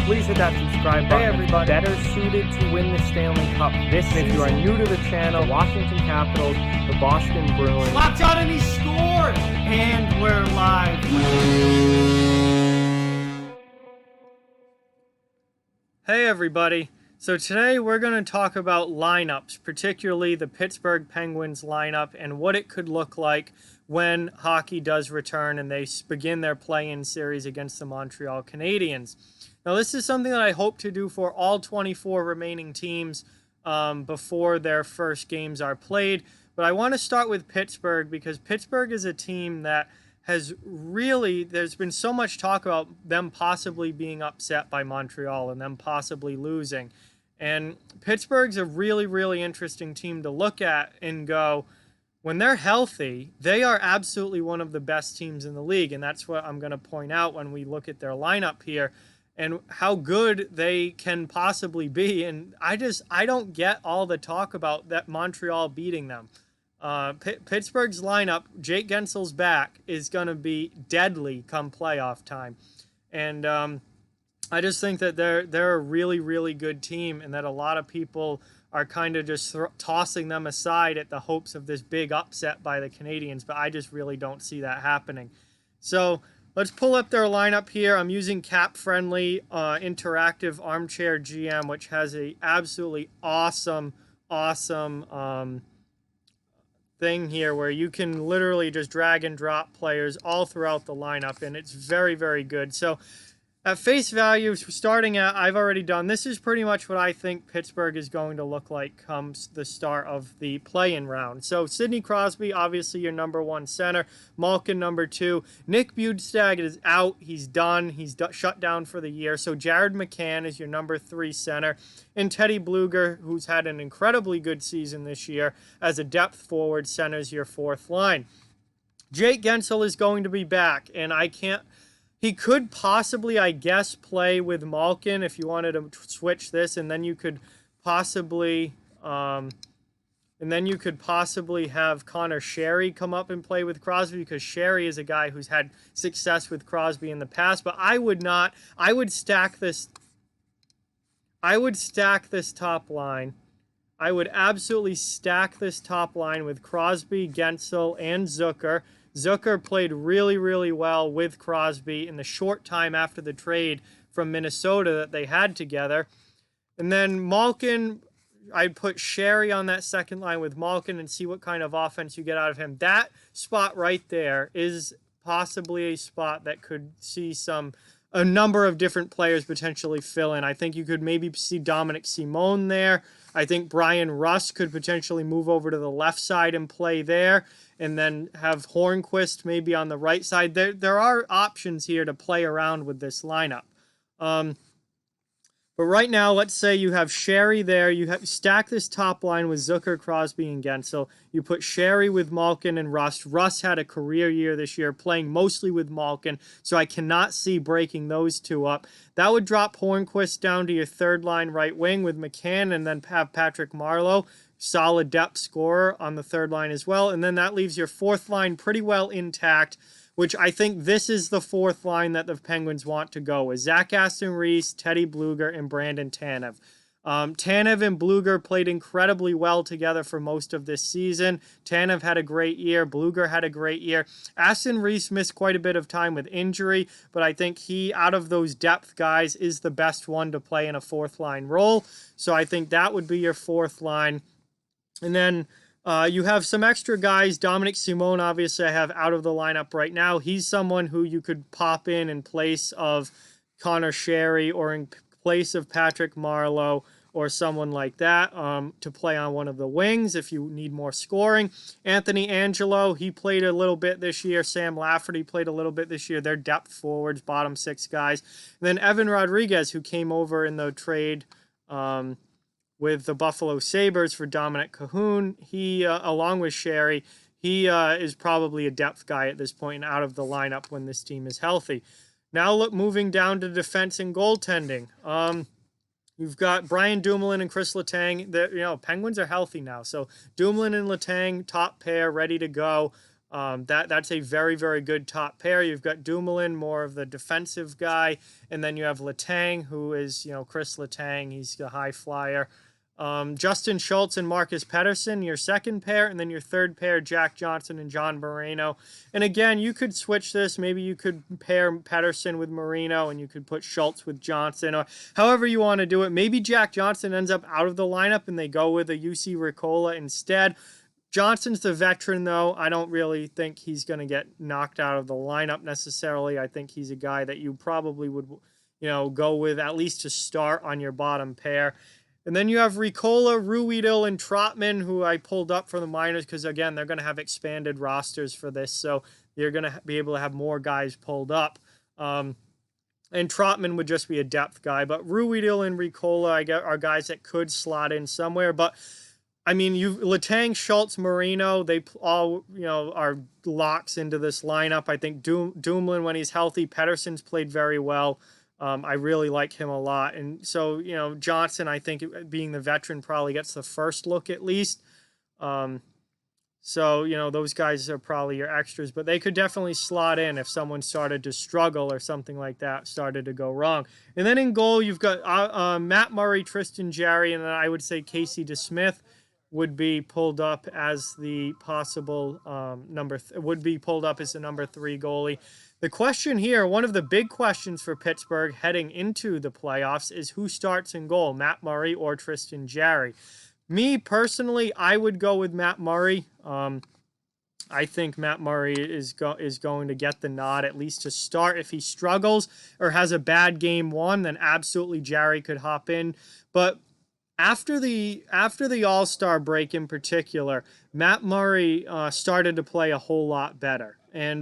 please hit that subscribe button. Hey everybody. Better suited to win the Stanley Cup this season. If you are new to the channel, Washington Capitals, the Boston Bruins. Locked on and he scored! And we're live. Hey everybody. So today we're going to talk about lineups, particularly the Pittsburgh Penguins lineup and what it could look like when hockey does return and they begin their play-in series against the Montreal Canadiens. Now this is something that I hope to do for all 24 remaining teams before their first games are played. But I want to start with Pittsburgh because Pittsburgh is a team that has really, there's been so much talk about them possibly being upset by Montreal and them possibly losing. And Pittsburgh's a really, really interesting team to look at and go, when they're healthy, they are absolutely one of the best teams in the league. And that's what I'm going to point out when we look at their lineup here and how good they can possibly be. And I don't get all the talk about that Montreal beating them. Pittsburgh's lineup, Jake Gensel's back, is going to be deadly come playoff time. And I just think that they're a really, really good team and that a lot of people are kind of just tossing them aside at the hopes of this big upset by the Canadiens, but I just really don't see that happening. So let's pull up their lineup here. I'm using cap-friendly interactive armchair GM, which has a absolutely awesome thing here where you can literally just drag and drop players all throughout the lineup, and it's very, very good. So at face value, starting at, I've already done, this is pretty much what I think Pittsburgh is going to look like comes the start of the play-in round. So Sidney Crosby, obviously your number one center. Malkin, number two. Nick Bjugstad is out. He's done. He's shut down for the year. So Jared McCann is your number three center. And Teddy Bluger, who's had an incredibly good season this year, as a depth forward, centers your fourth line. Jake Gensel is going to be back, and he could possibly, I guess, play with Malkin if you wanted to switch this, and then you could possibly, have Connor Sherry come up and play with Crosby because Sherry is a guy who's had success with Crosby in the past. But I would not. I would stack this. I would stack this top line. I would absolutely stack this top line with Crosby, Gensel, and Zucker. Zucker played really, really well with Crosby in the short time after the trade from Minnesota that they had together. And then Malkin, I'd put Sherry on that second line with Malkin and see what kind of offense you get out of him. That spot right there is possibly a spot that could see a number of different players potentially fill in. I think you could maybe see Dominic Simone there. I think Brian Rust could potentially move over to the left side and play there, and then have Hornquist maybe on the right side. There are options here to play around with this lineup. But right now, let's say you have Sherry there. You stack this top line with Zucker, Crosby, and Gensel. You put Sherry with Malkin and Rust. Rust had a career year this year, playing mostly with Malkin, so I cannot see breaking those two up. That would drop Hornquist down to your third line right wing with McCann, and then have Patrick Marleau, solid depth scorer, on the third line as well. And then that leaves your fourth line pretty well intact, which I think this is the fourth line that the Penguins want to go with. Zach Aston-Reese, Teddy Bluger, and Brandon Tanev. Tanev and Bluger played incredibly well together for most of this season. Tanev had a great year. Bluger had a great year. Aston-Reese missed quite a bit of time with injury, but I think he, out of those depth guys, is the best one to play in a fourth line role. So I think that would be your fourth line. And then you have some extra guys. Dominic Simone, obviously, I have out of the lineup right now. He's someone who you could pop in place of Connor Sherry or in place of Patrick Marleau or someone like that to play on one of the wings if you need more scoring. Anthony Angelo, he played a little bit this year. Sam Lafferty played a little bit this year. They're depth forwards, bottom six guys. And then Evan Rodriguez, who came over in the trade with the Buffalo Sabres for Dominic Cahoon. He, along with Sherry, he is probably a depth guy at this point and out of the lineup when this team is healthy. Now moving down to defense and goaltending. You've got Brian Dumoulin and Chris Letang. Penguins are healthy now. So Dumoulin and Letang, top pair, ready to go. That's a very, very good top pair. You've got Dumoulin, more of the defensive guy, and then you have Letang, who is, Chris Letang. He's the high flyer. Justin Schultz and Marcus Pettersson, your second pair, and then your third pair, Jack Johnson and John Moreno. And again, you could switch this. Maybe you could pair Pettersson with Moreno, and you could put Schultz with Johnson, or however you want to do it. Maybe Jack Johnson ends up out of the lineup, and they go with a UC Ricola instead. Johnson's the veteran, though. I don't really think he's going to get knocked out of the lineup necessarily. I think he's a guy that you probably would, go with at least to start on your bottom pair. And then you have Ricola, Ruhwedel, and Trotman, who I pulled up for the minors because, again, they're going to have expanded rosters for this, so you're going to be able to have more guys pulled up. And Trotman would just be a depth guy. But Ruhwedel and Ricola are guys that could slot in somewhere. But, I mean, Letang, Schultz, Moreno, they all, are locks into this lineup. I think Dumoulin, when he's healthy, Pettersson's played very well. I really like him a lot. And so, Johnson, I think being the veteran probably gets the first look at least. So, those guys are probably your extras, but they could definitely slot in if someone started to struggle or something like that started to go wrong. And then in goal, you've got Matt Murray, Tristan Jarry, and then I would say Casey DeSmith would be pulled up as the possible would be pulled up as the number 3 goalie. The question here, one of the big questions for Pittsburgh heading into the playoffs is who starts in goal, Matt Murray or Tristan Jarry. Me, personally, I would go with Matt Murray. I think Matt Murray is going to get the nod, at least to start. If he struggles or has a bad game 1, then absolutely Jarry could hop in. But after the All-Star break in particular, Matt Murray started to play a whole lot better. And,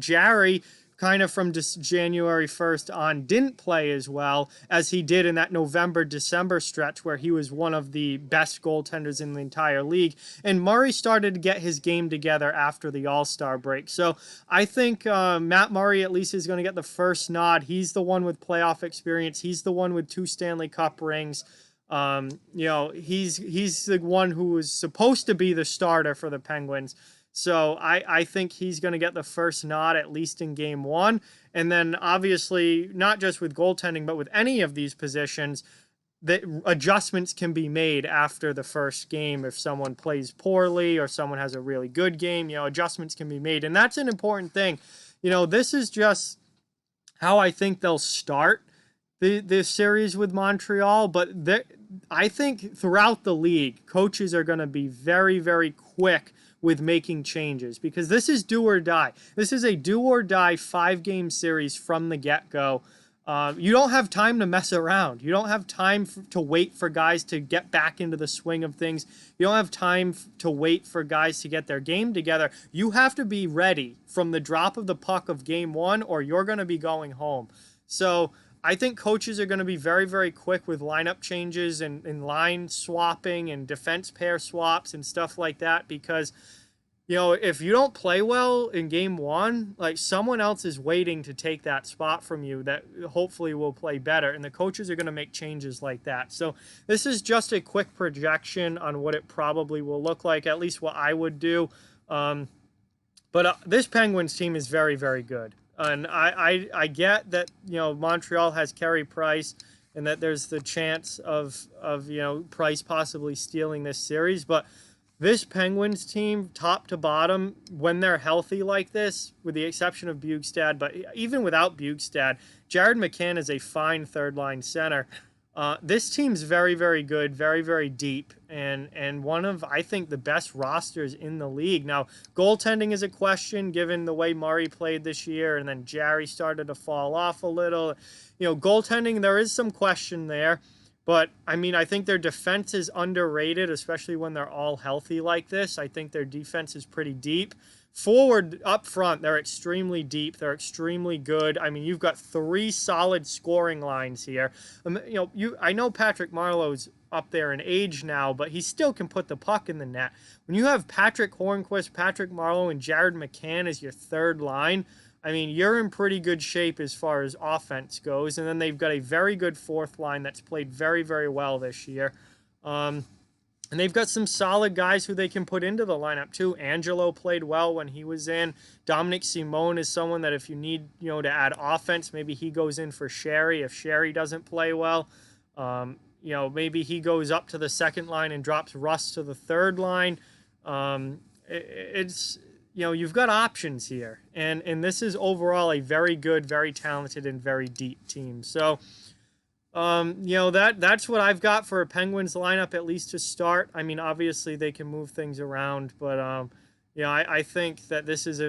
Jarry kind of from January 1st on didn't play as well as he did in that November-December stretch where he was one of the best goaltenders in the entire league. And Murray started to get his game together after the All-Star break. So I think Matt Murray at least is going to get the first nod. He's the one with playoff experience. He's the one with 2 Stanley Cup rings. He's the one who was supposed to be the starter for the Penguins. So I think he's going to get the first nod, at least in game 1. And then obviously, not just with goaltending, but with any of these positions, the adjustments can be made after the first game. If someone plays poorly or someone has a really good game, adjustments can be made. And that's an important thing. This is just how I think they'll start the series with Montreal. But I think throughout the league, coaches are going to be very, very quick with making changes because this is do or die. This is a do or die 5-game series from the get-go. You don't have time to mess around. You don't have time to wait for guys to get back into the swing of things. You don't have time to wait for guys to get their game together. You have to be ready from the drop of the puck of game 1 or you're going to be going home. So I think coaches are going to be very, very quick with lineup changes and line swapping and defense pair swaps and stuff like that because, if you don't play well in game 1, like someone else is waiting to take that spot from you that hopefully will play better. And the coaches are going to make changes like that. So this is just a quick projection on what it probably will look like, at least what I would do. But this Penguins team is very, very good. And I get that, Montreal has Carey Price and that there's the chance of Price possibly stealing this series. But this Penguins team, top to bottom, when they're healthy like this, with the exception of Bjugstad, but even without Bjugstad, Jared McCann is a fine third-line center. This team's very, very good, very, very deep, and one of, I think, the best rosters in the league. Now, goaltending is a question, given the way Murray played this year, and then Jarry started to fall off a little. Goaltending, there is some question there. But, I think their defense is underrated, especially when they're all healthy like this. I think their defense is pretty deep. Forward, up front, they're extremely deep. They're extremely good. You've got 3 solid scoring lines here. I know Patrick Marleau's up there in age now, but he still can put the puck in the net. When you have Patrick Hornquist, Patrick Marleau, and Jared McCann as your third line, you're in pretty good shape as far as offense goes. And then they've got a very good fourth line that's played very, very well this year. And they've got some solid guys who they can put into the lineup too. Angelo played well when he was in. Dominic Simone is someone that if you need, to add offense, maybe he goes in for Sherry if Sherry doesn't play well. Maybe he goes up to the second line and drops Russ to the third line. You've got options here. And this is overall a very good, very talented, and very deep team. So, that's what I've got for a Penguins lineup, at least to start. I mean, obviously they can move things around, but I think that this is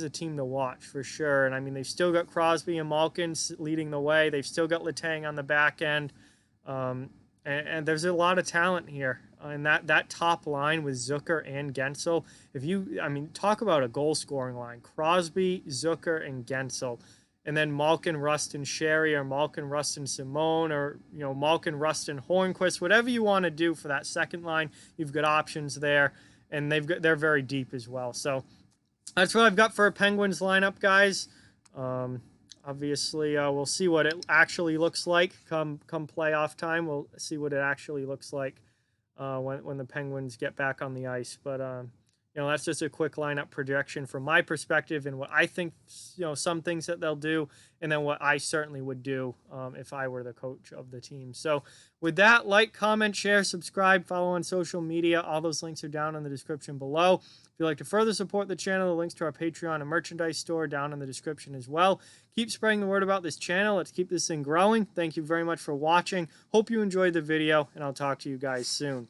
a team to watch for sure. And I mean, they've still got Crosby and Malkin leading the way. They've still got Letang on the back end, and there's a lot of talent here. And that top line with Zucker and Gensel. Talk about a goal scoring line: Crosby, Zucker, and Gensel. And then Malkin, Rust, and Sherry, or Malkin, Rust, and Simone, or Malkin, Rust, and Hornquist. Whatever you want to do for that second line, you've got options there, and they're very deep as well. So that's what I've got for a Penguins lineup, guys. Obviously, we'll see what it actually looks like come playoff time. We'll see what it actually looks like when the Penguins get back on the ice. But that's just a quick lineup projection from my perspective and what I think, some things that they'll do, and then what I certainly would do if I were the coach of the team. So with that, like, comment, share, subscribe, follow on social media. All those links are down in the description below. If you'd like to further support the channel, the links to our Patreon and merchandise store down in the description as well. Keep spreading the word about this channel. Let's keep this thing growing. Thank you very much for watching. Hope you enjoyed the video, and I'll talk to you guys soon.